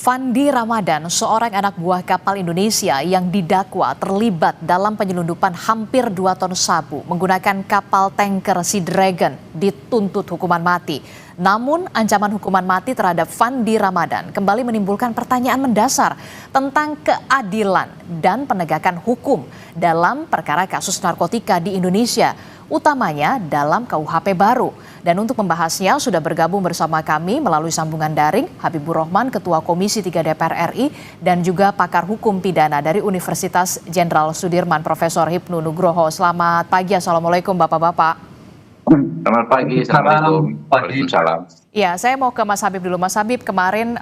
Fandi Ramadan, seorang anak buah kapal Indonesia yang didakwa terlibat dalam penyelundupan hampir 2 ton sabu menggunakan kapal tanker Sea Dragon, dituntut hukuman mati. Namun ancaman hukuman mati terhadap Fandi Ramadan kembali menimbulkan pertanyaan mendasar tentang keadilan dan penegakan hukum dalam perkara kasus narkotika di Indonesia, utamanya dalam KUHP baru. Dan untuk membahasnya sudah bergabung bersama kami melalui sambungan daring Habibur Rahman, Ketua Komisi 3 DPR RI, dan juga pakar hukum pidana dari Universitas Jenderal Sudirman, Profesor Hipnu Nugroho. Selamat pagi, Assalamualaikum Bapak-Bapak. Selamat pagi, Assalamualaikum. Waalaikumsalam. Ya, saya mau ke Mas Habib dulu. Mas Habib, kemarin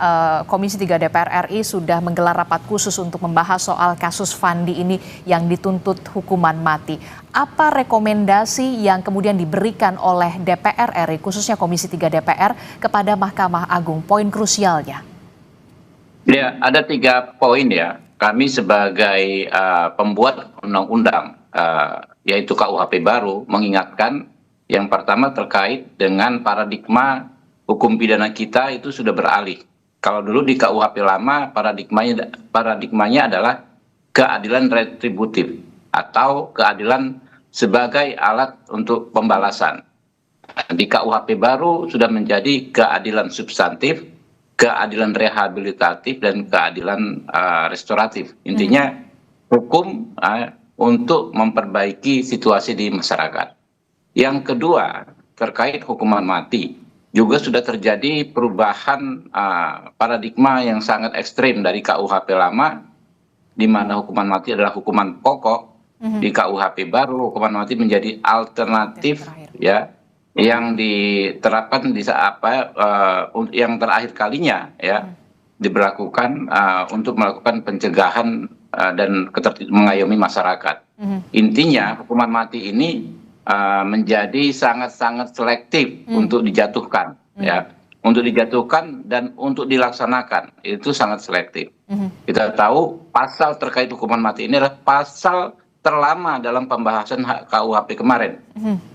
Komisi 3 DPR RI sudah menggelar rapat khusus untuk membahas soal kasus Fandi ini yang dituntut hukuman mati. Apa rekomendasi yang kemudian diberikan oleh DPR RI, khususnya Komisi 3 DPR, kepada Mahkamah Agung? Poin krusialnya. Ya, ada 3 poin ya. Kami sebagai pembuat undang-undang, yaitu KUHP baru, mengingatkan yang pertama terkait dengan paradigma hukum pidana kita itu sudah beralih. Kalau dulu di KUHP lama paradigmanya adalah keadilan retributif atau keadilan sebagai alat untuk pembalasan. Di KUHP baru sudah menjadi keadilan substantif, keadilan rehabilitatif, dan keadilan restoratif. Intinya hukum untuk memperbaiki situasi di masyarakat. Yang kedua, terkait hukuman mati, juga sudah terjadi perubahan paradigma yang sangat ekstrim dari KUHP lama, di mana hukuman mati adalah hukuman pokok. Di KUHP baru, hukuman mati menjadi alternatif, ya, yang diterapkan di yang terakhir kalinya, ya, diberlakukan untuk melakukan pencegahan dan mengayomi masyarakat. Intinya, hukuman mati ini menjadi sangat-sangat selektif untuk dijatuhkan, ya, untuk dijatuhkan dan untuk dilaksanakan itu sangat selektif. Kita tahu pasal terkait hukuman mati ini adalah pasal terlama dalam pembahasan KUHP kemarin,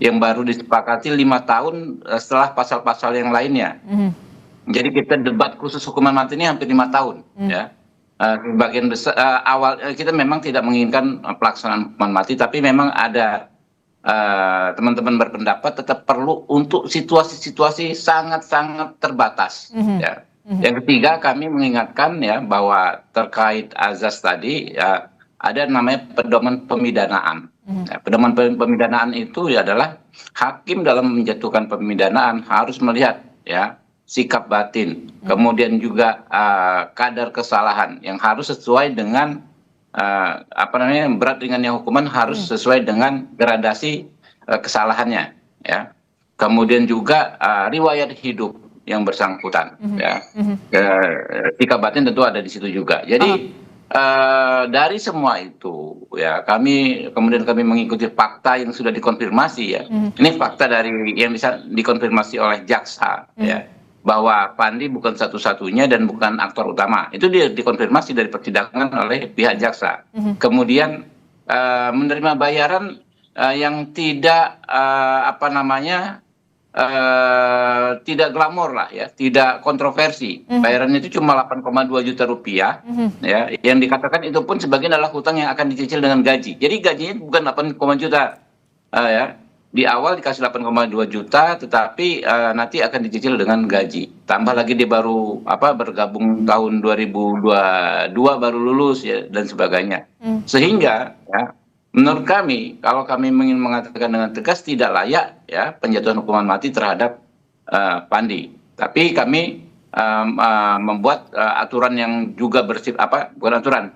yang baru disepakati 5 tahun setelah pasal-pasal yang lainnya. Jadi kita debat khusus hukuman mati ini hampir 5 tahun, ya. Sebagian besar awal kita memang tidak menginginkan pelaksanaan hukuman mati, tapi memang ada teman-teman berpendapat tetap perlu untuk situasi-situasi sangat-sangat terbatas. Ya. Yang ketiga, kami mengingatkan ya bahwa terkait azas tadi ada namanya pedoman pemidanaan. Ya, pedoman pemidanaan itu adalah hakim dalam menjatuhkan pemidanaan harus melihat ya sikap batin, kemudian juga kadar kesalahan yang harus sesuai dengan berat ringannya hukuman harus sesuai dengan gradasi kesalahannya, ya. Kemudian juga riwayat hidup yang bersangkutan, ya. Sikap batin tentu ada di situ juga. Jadi dari semua itu, ya, kemudian kami mengikuti fakta yang sudah dikonfirmasi, ya. Ini fakta dari yang bisa dikonfirmasi oleh jaksa, ya, bahwa Fandi bukan satu-satunya dan bukan aktor utama. Itu dia dikonfirmasi dari persidangan oleh pihak jaksa. Kemudian menerima bayaran yang tidak tidak glamor lah, ya, tidak kontroversi. Bayarannya itu cuma 8,2 juta rupiah, ya, yang dikatakan itu pun sebagian adalah hutang yang akan dicicil dengan gaji. Jadi gajinya bukan 8, juta, ya. Di awal dikasih 8,2 juta, tetapi nanti akan dicicil dengan gaji. Tambah lagi dia baru bergabung tahun 2022 baru lulus, ya, dan sebagainya. Sehingga ya, menurut kami, kalau kami ingin mengatakan dengan tegas tidak layak ya penjatuhan hukuman mati terhadap Fandi. Tapi kami membuat aturan yang juga bersifat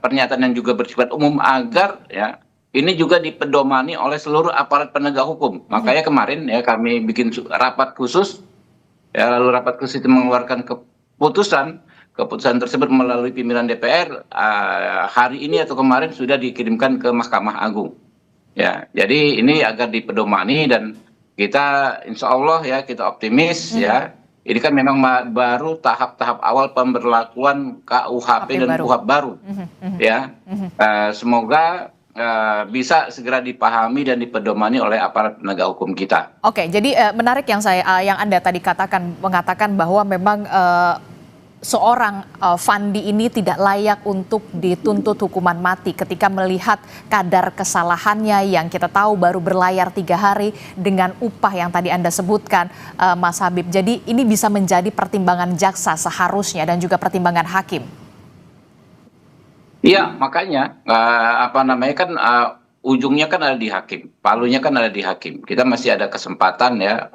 pernyataan yang juga bersifat umum agar ya ini juga dipedomani oleh seluruh aparat penegak hukum. Makanya kemarin ya kami bikin rapat khusus, ya, lalu rapat khusus itu mengeluarkan keputusan tersebut melalui pimpinan DPR hari ini atau kemarin sudah dikirimkan ke Mahkamah Agung. Ya, jadi ini agar dipedomani dan kita insya Allah ya kita optimis ya. Ini kan memang baru tahap-tahap awal pemberlakuan KUHP dan KUHP baru. Ya, semoga bisa segera dipahami dan dipedomani oleh aparat penegak hukum kita. Oke, jadi menarik yang Anda tadi mengatakan bahwa memang seorang Fandi ini tidak layak untuk dituntut hukuman mati ketika melihat kadar kesalahannya yang kita tahu baru berlayar 3 hari dengan upah yang tadi Anda sebutkan, Mas Habib. Jadi ini bisa menjadi pertimbangan jaksa seharusnya dan juga pertimbangan hakim. Iya, makanya kan ujungnya kan ada di hakim, palunya kan ada di hakim. Kita masih ada kesempatan ya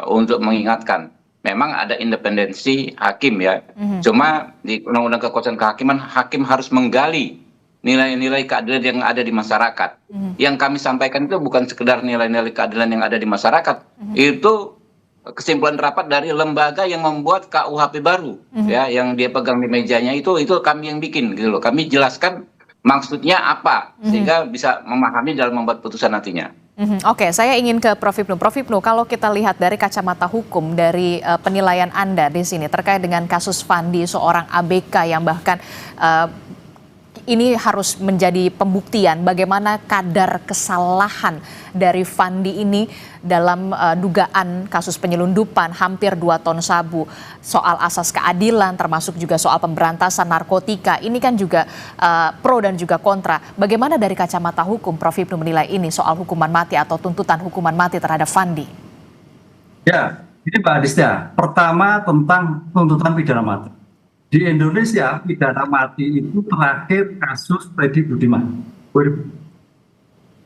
untuk mengingatkan. Memang ada independensi hakim ya. Cuma di Undang-Undang Kekuasaan Kehakiman, hakim harus menggali nilai-nilai keadilan yang ada di masyarakat. Yang kami sampaikan itu bukan sekedar nilai-nilai keadilan yang ada di masyarakat. Itu kesimpulan rapat dari lembaga yang membuat KUHP baru ya, yang dia pegang di mejanya itu kami yang bikin gitu loh. Kami jelaskan maksudnya apa sehingga bisa memahami dalam membuat putusan nantinya. Oke, saya ingin ke Prof. Hipnu. Prof. Hipnu, kalau kita lihat dari kacamata hukum dari penilaian Anda di sini terkait dengan kasus Fandi, seorang ABK yang bahkan ini harus menjadi pembuktian bagaimana kadar kesalahan dari Fandi ini dalam dugaan kasus penyelundupan hampir 2 ton sabu, soal asas keadilan termasuk juga soal pemberantasan narkotika. Ini kan juga pro dan juga kontra. Bagaimana dari kacamata hukum Prof. Hipnu menilai ini soal hukuman mati atau tuntutan hukuman mati terhadap Fandi? Ya, ini Mbak Adisya. Pertama tentang tuntutan pidana mati. Di Indonesia, pidana mati itu terakhir kasus Freddy Budiman.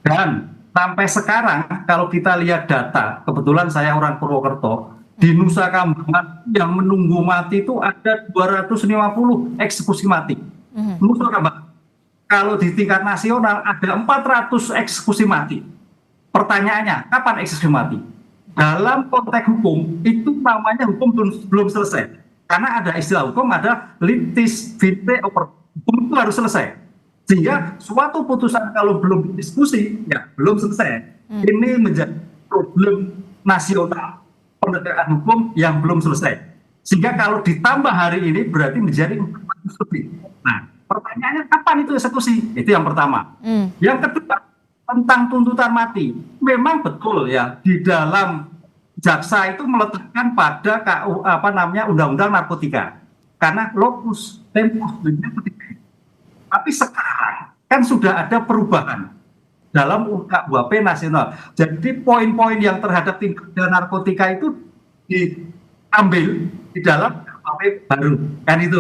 Dan sampai sekarang, kalau kita lihat data, kebetulan saya orang Purwokerto, di Nusa Kambangan yang menunggu mati itu ada 250 eksekusi mati. Nusa Kambangan. Kalau di tingkat nasional ada 400 eksekusi mati. Pertanyaannya, kapan eksekusi mati? Dalam konteks hukum, itu namanya hukum belum selesai. Karena ada istilah hukum, ada litis vitae oper. Hukum itu harus selesai. Sehingga suatu putusan kalau belum didiskusi, ya belum selesai. Ini menjadi problem nasional penegakan hukum yang belum selesai. Sehingga kalau ditambah hari ini berarti menjadi 400 lebih. Nah, pertanyaannya kapan itu eksekusi? Itu yang pertama. Yang kedua, tentang tuntutan mati. Memang betul ya, di dalam jaksa itu meletakkan pada Undang-Undang Narkotika karena locus tempus narkotika. Tapi sekarang kan sudah ada perubahan dalam KUHP nasional. Jadi poin-poin yang terhadap tindak pidana narkotika itu diambil di dalam KUHP baru, kan itu.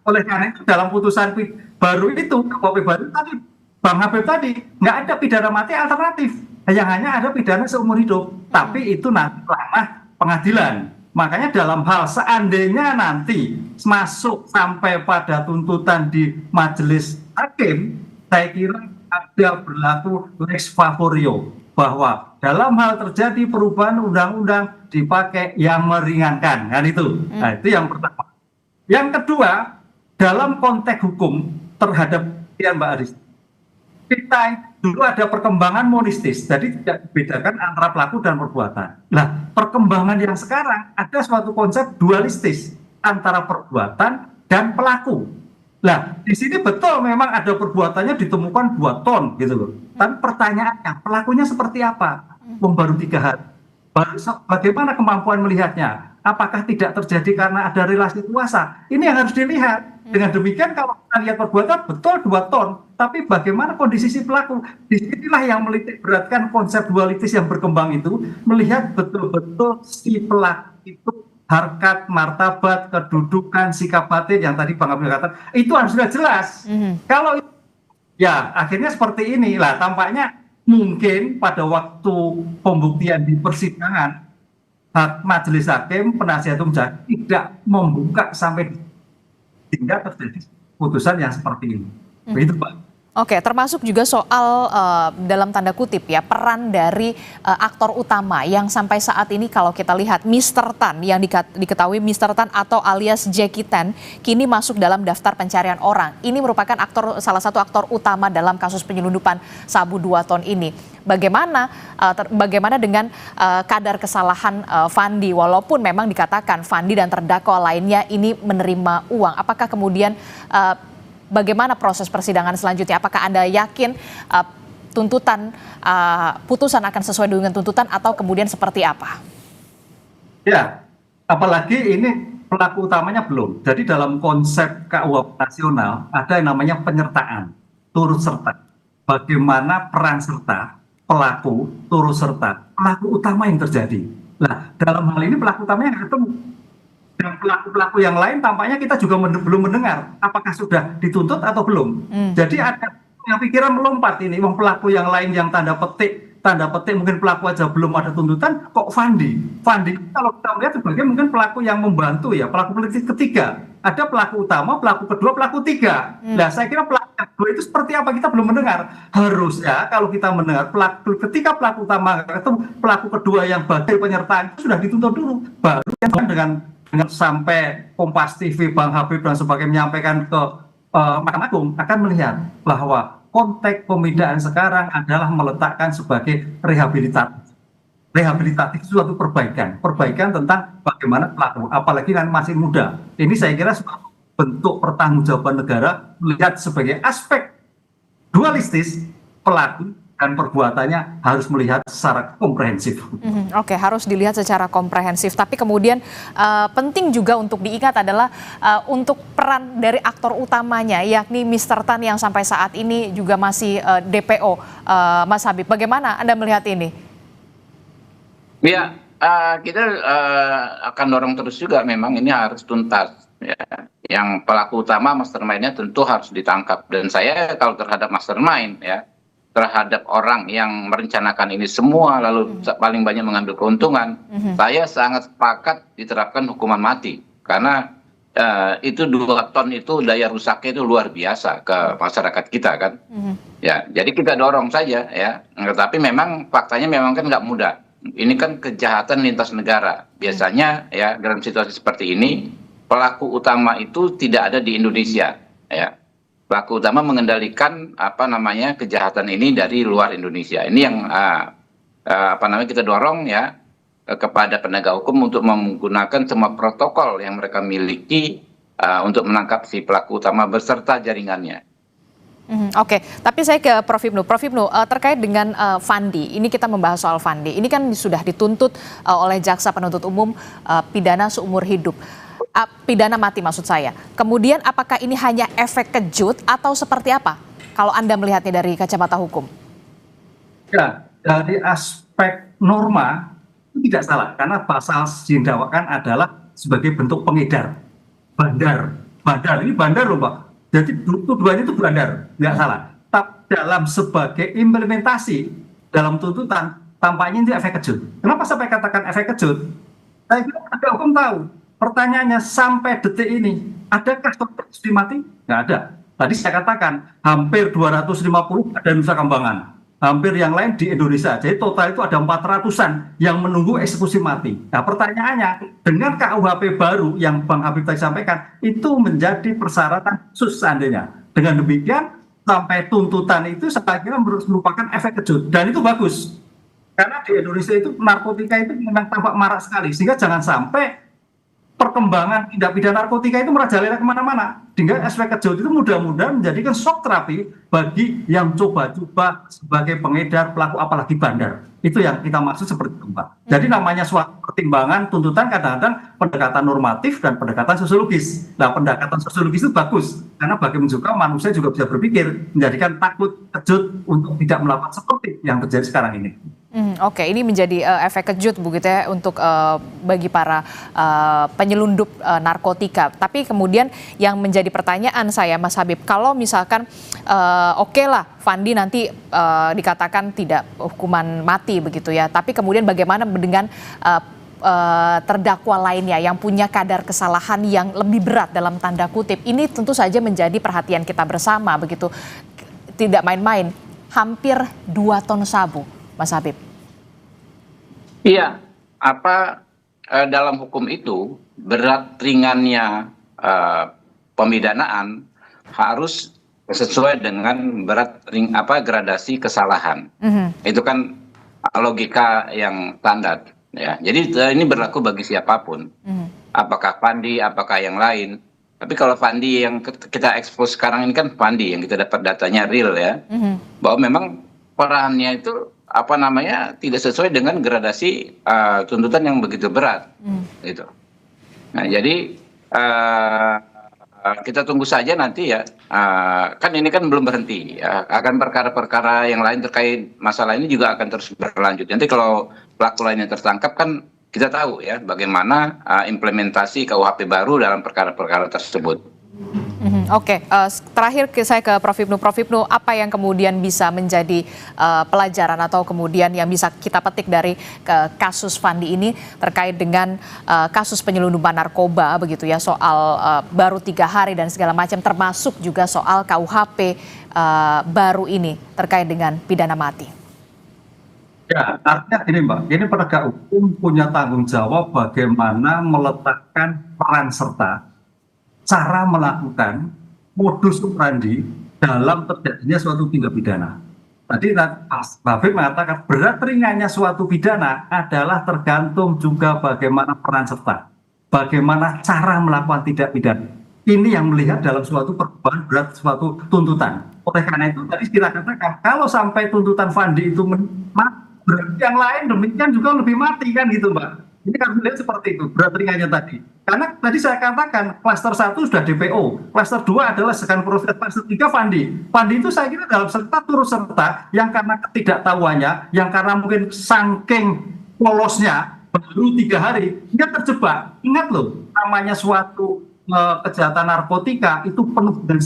Oleh karena itu dalam putusan baru itu KUHP baru tadi Bang Habib tadi nggak ada pidana mati alternatif. Yang hanya ada pidana seumur hidup, tapi itu nanti ranah pengadilan. Makanya dalam hal seandainya nanti masuk sampai pada tuntutan di majelis hakim, saya kira ada berlaku lex favorio, bahwa dalam hal terjadi perubahan undang-undang dipakai yang meringankan, kan itu. Nah, itu yang pertama. Yang kedua, dalam konteks hukum terhadap Mbak Aris, kita dulu ada perkembangan monistis, jadi tidak dibedakan antara pelaku dan perbuatan. Nah, perkembangan yang sekarang ada suatu konsep dualistis antara perbuatan dan pelaku. Nah, di sini betul memang ada perbuatannya ditemukan 2 ton gitu loh. Tapi pertanyaannya, pelakunya seperti apa? Baru 3 hari. Bagaimana kemampuan melihatnya? Apakah tidak terjadi karena ada relasi kuasa? Ini yang harus dilihat. Dengan demikian kalau kita lihat perbuatan betul 2 ton, tapi bagaimana kondisi si pelaku? Disinilah yang melitik beratkan konsep dualitis yang berkembang itu, melihat betul-betul si pelaku itu harkat, martabat, kedudukan, sikap batin yang tadi Bang Abdul katakan, itu harus sudah jelas. Kalau ya akhirnya seperti ini lah, tampaknya mungkin pada waktu pembuktian di persidangan, majelis hakim, penasihat hukum tidak membuka sampai sehingga terjadi putusan yang seperti ini. Begitu, Pak. Oke, termasuk juga soal dalam tanda kutip ya peran dari aktor utama yang sampai saat ini kalau kita lihat Mr. Tan yang diketahui Mr. Tan atau alias Jackie Tan kini masuk dalam daftar pencarian orang. Ini merupakan salah satu aktor utama dalam kasus penyelundupan sabu 2 ton ini. Bagaimana dengan kadar kesalahan Fandi, walaupun memang dikatakan Fandi dan terdakwa lainnya ini menerima uang. Apakah kemudian bagaimana proses persidangan selanjutnya? Apakah Anda yakin putusan akan sesuai dengan tuntutan atau kemudian seperti apa? Ya, apalagi ini pelaku utamanya belum. Jadi dalam konsep KUHP nasional ada yang namanya penyertaan, turut serta. Bagaimana peran serta pelaku, turut serta pelaku utama yang terjadi. Nah, dalam hal ini pelaku utamanya nggak ketemu. Dan pelaku-pelaku yang lain tampaknya kita juga belum mendengar apakah sudah dituntut atau belum. Jadi ada yang pikiran melompat ini, wong pelaku yang lain yang tanda petik mungkin pelaku aja belum ada tuntutan, kok Fandi kalau kita melihat sebagai mungkin pelaku yang membantu ya, pelaku politik ketiga. Ada pelaku utama, pelaku kedua, pelaku tiga. Nah, saya kira pelaku kedua itu seperti apa kita belum mendengar. Harusnya kalau kita mendengar ketika pelaku utama ketemu, pelaku kedua yang bagai penyertaan itu sudah dituntut dulu, baru dengan sampai Kompas TV, Bang Habib dan sebagainya menyampaikan ke Mahkamah Agung akan melihat bahwa konteks pemidaan sekarang adalah meletakkan sebagai rehabilitatif suatu perbaikan tentang bagaimana pelaku, apalagi kan masih muda. Ini saya kira sebuah bentuk pertanggungjawaban negara melihat sebagai aspek dualistis pelaku dan perbuatannya harus melihat secara komprehensif. Oke, harus dilihat secara komprehensif. Tapi kemudian penting juga untuk diingat adalah untuk peran dari aktor utamanya, yakni Mr. Tan yang sampai saat ini juga masih DPO. Mas Habib, bagaimana Anda melihat ini? Ya, kita akan dorong terus juga, memang ini harus tuntas. Ya. Yang pelaku utama mastermind-nya tentu harus ditangkap. Dan saya kalau terhadap mastermind, ya, terhadap orang yang merencanakan ini semua lalu paling banyak mengambil keuntungan, saya sangat sepakat diterapkan hukuman mati karena itu 2 ton itu daya rusaknya itu luar biasa ke masyarakat kita kan. Ya, jadi kita dorong saja ya. Tapi memang faktanya memang kan nggak mudah. Ini kan kejahatan lintas negara. Biasanya ya dalam situasi seperti ini pelaku utama itu tidak ada di Indonesia ya. Pelaku utama mengendalikan kejahatan ini dari luar Indonesia. Ini yang kita dorong ya kepada penegak hukum untuk menggunakan semua protokol yang mereka miliki untuk menangkap si pelaku utama beserta jaringannya. Oke, tapi saya ke Prof. Ibnu. Prof. Ibnu, terkait dengan Fandi, ini kita membahas soal Fandi. Ini kan sudah dituntut oleh jaksa penuntut umum pidana seumur hidup. Pidana mati maksud saya. Kemudian apakah ini hanya efek kejut atau seperti apa? Kalau Anda melihatnya dari kacamata hukum. Ya, dari aspek norma itu tidak salah. Karena pasal yang didakwakan adalah sebagai bentuk pengedar. Bandar, ini bandar loh Pak. Jadi tuduhannya itu bandar, nggak salah. Tapi dalam sebagai implementasi dalam tuntutan, tampaknya itu efek kejut. Kenapa sampai katakan efek kejut? Saya kira penegak hukum tahu. Pertanyaannya sampai detik ini, adakah hukuman mati? Nggak ada. Tadi saya katakan hampir 250 ada Nusa Kambangan, hampir yang lain di Indonesia. Jadi total itu ada 400-an yang menunggu eksekusi mati. Nah pertanyaannya, dengan KUHP baru yang Bang Habib tadi sampaikan, itu menjadi persyaratan khusus seandainya. Dengan demikian, sampai tuntutan itu saya kira merupakan efek kejut. Dan itu bagus. Karena di Indonesia itu narkotika itu memang tampak marak sekali. Sehingga jangan sampai perkembangan tindak pidana narkotika itu merajalela kemana-mana. Dengan efek kejut itu mudah-mudahan menjadikan shock terapi bagi yang coba-coba sebagai pengedar, pelaku, apalagi bandar. Itu yang kita maksud seperti itu, Mbak. Jadi namanya suatu pertimbangan tuntutan kadang-kadang pendekatan normatif dan pendekatan sosiologis. Nah, pendekatan sosiologis itu bagus karena bagaimana juga manusia juga bisa berpikir, menjadikan takut, kejut untuk tidak melakukan seperti yang terjadi sekarang ini. Oke, ini menjadi efek kejut begitu ya untuk bagi para penyelundup narkotika. Tapi kemudian yang menjadi pertanyaan saya, Mas Habib, kalau misalkan oke lah Fandi nanti dikatakan tidak hukuman mati begitu ya, tapi kemudian bagaimana dengan terdakwa lainnya yang punya kadar kesalahan yang lebih berat dalam tanda kutip? Ini tentu saja menjadi perhatian kita bersama begitu. Tidak main-main, hampir 2 ton sabu, Mas Habib. Iya, dalam hukum itu berat ringannya pemidanaan harus sesuai dengan gradasi kesalahan. Itu kan logika yang standar ya. Jadi ini berlaku bagi siapapun. Apakah Fandi, apakah yang lain. Tapi kalau Fandi yang kita ekspos sekarang ini kan Fandi yang kita dapat datanya real ya. Bahwa memang perannya itu tidak sesuai dengan gradasi tuntutan yang begitu berat gitu. Nah, jadi kita tunggu saja nanti ya. Kan ini kan belum berhenti. Akan perkara-perkara yang lain terkait masalah ini juga akan terus berlanjut. Nanti kalau pelaku lainnya tertangkap kan kita tahu ya bagaimana implementasi KUHP baru dalam perkara-perkara tersebut. Oke, terakhir saya ke Prof. Hipnu. Prof. Hipnu, apa yang kemudian bisa menjadi pelajaran atau kemudian yang bisa kita petik dari kasus Fandi ini terkait dengan kasus penyelundupan narkoba begitu ya, soal baru 3 hari dan segala macam, termasuk juga soal KUHP baru ini terkait dengan pidana mati. Ya, artinya gini Mbak, ini penegak hukum punya tanggung jawab bagaimana meletakkan peran serta, cara melakukan, modus operandi dalam terjadinya suatu tindak pidana. Tadi Mas Bafif mengatakan berat ringannya suatu pidana adalah tergantung juga bagaimana peran serta, bagaimana cara melakukan tindak pidana. Ini yang melihat dalam suatu perbuatan berat, suatu tuntutan. Oleh karena itu tadi kita katakan kalau sampai tuntutan Fandi itu berarti yang lain demikian juga lebih mati kan gitu Mbak. Ini kan melihat seperti itu berat ringannya tadi. Karena tadi saya katakan klaster 1 sudah DPO, klaster 2 adalah sekian proses, klaster 3 Fandi. Fandi itu saya kira dalam serta turut serta yang karena ketidaktahuannya, yang karena mungkin saking polosnya baru 3 hari dia terjebak. Ingat loh, namanya suatu kejahatan narkotika itu penuh dengan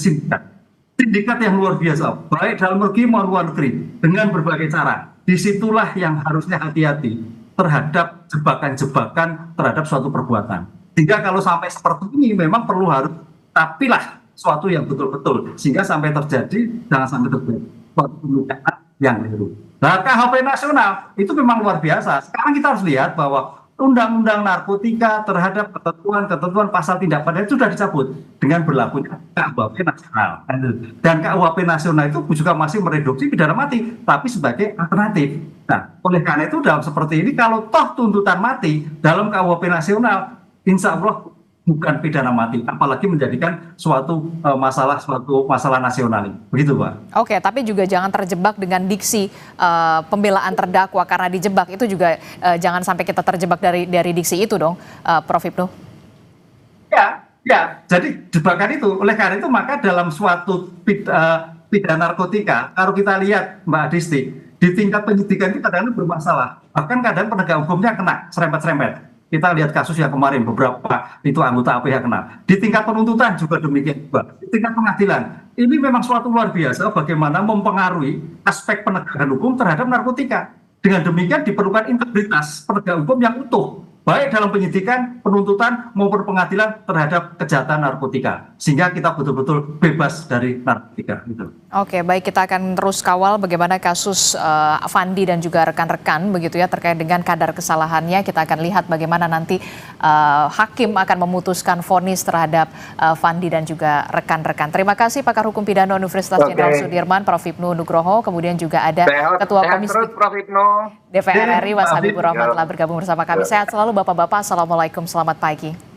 sindikat yang luar biasa, baik dalam negeri maupun luar negeri dengan berbagai cara. Disitulah yang harusnya hati-hati terhadap jebakan-jebakan terhadap suatu perbuatan. Sehingga kalau sampai seperti ini memang perlu harus tapilah suatu yang betul-betul sehingga sampai terjadi, jangan sampai terjadi suatu pembicaraan yang keliru. Nah, KUHP nasional itu memang luar biasa. Sekarang kita harus lihat bahwa undang-undang narkotika terhadap ketentuan pasal tindak pidana itu sudah dicabut dengan berlakunya KUHP nasional. Dan KUHP nasional itu juga masih mereduksi pidana mati, tapi sebagai alternatif. Nah, oleh karena itu dalam seperti ini, kalau toh tuntutan mati dalam KUHP nasional, insya Allah bukan pidana mati, apalagi menjadikan suatu masalah nasional. Begitu, Pak. Oke, tapi juga jangan terjebak dengan diksi pembelaan terdakwa karena dijebak itu juga jangan sampai kita terjebak dari diksi itu dong, Prof. Hipnu. Ya, jadi jebakan itu. Oleh karena itu maka dalam suatu pidana narkotika, kalau kita lihat Mbak Disti, di tingkat penyidikan kita kadang bermasalah. Bahkan kadang penegak hukumnya kena serempet-serempet. Kita lihat kasus yang kemarin beberapa itu anggota APH kena. Di tingkat penuntutan juga demikian juga. Di tingkat pengadilan ini memang suatu luar biasa bagaimana mempengaruhi aspek penegakan hukum terhadap narkotika. Dengan demikian diperlukan integritas penegak hukum yang utuh, baik dalam penyidikan, penuntutan maupun pengadilan terhadap kejahatan narkotika, sehingga kita betul-betul bebas dari narkotika. Gitu. Oke, baik, kita akan terus kawal bagaimana kasus Fandi dan juga rekan-rekan begitu ya terkait dengan kadar kesalahannya. Kita akan lihat bagaimana nanti hakim akan memutuskan vonis terhadap Fandi dan juga rekan-rekan. Terima kasih pakar hukum pidana Universitas Jenderal Sudirman, Prof. Hipnu Nugroho, kemudian juga ada Ketua Komisi DPR RI Mas Habibur Rahman telah bergabung bersama kami. Sehat selalu Bapak-Bapak. Assalamualaikum, selamat pagi.